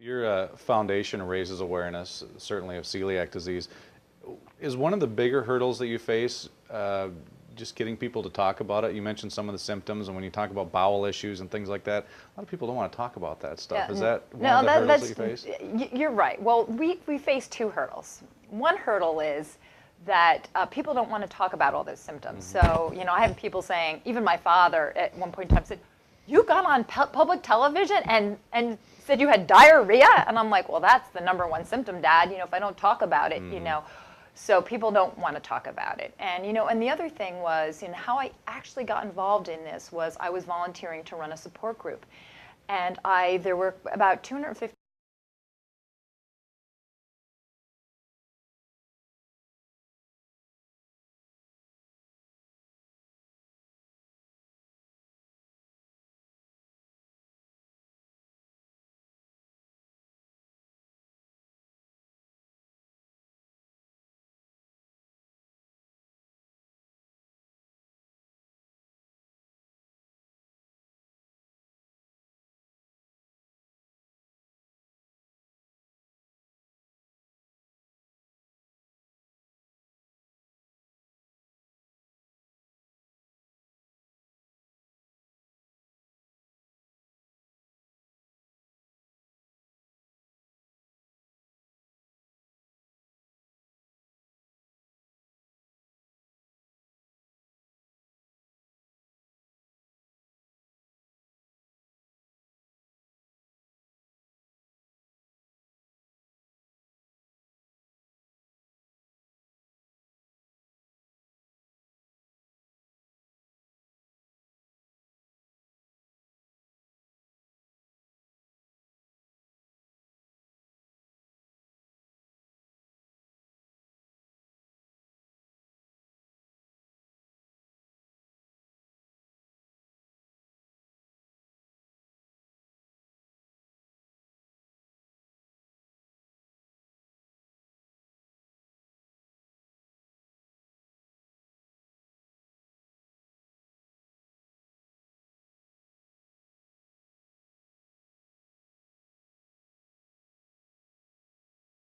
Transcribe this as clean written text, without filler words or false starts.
Your foundation raises awareness, certainly of celiac disease. Is one of the bigger hurdles that you face just getting people to talk about it? You mentioned some of the symptoms, and when you talk about bowel issues and things like that, a lot of people don't want to talk about that stuff. Yeah, Is that one of the hurdles that you face? You're right. Well, we face two hurdles. One hurdle is that people don't want to talk about all those symptoms. So, I have people saying, even my father at one point in time said, "You got on public television and said you had diarrhea?" And I'm like, "Well, that's the number one symptom, Dad. If I don't talk about it, So people don't want to talk about it. And, and the other thing was, how I actually got involved in this was I was volunteering to run a support group. And there were about 250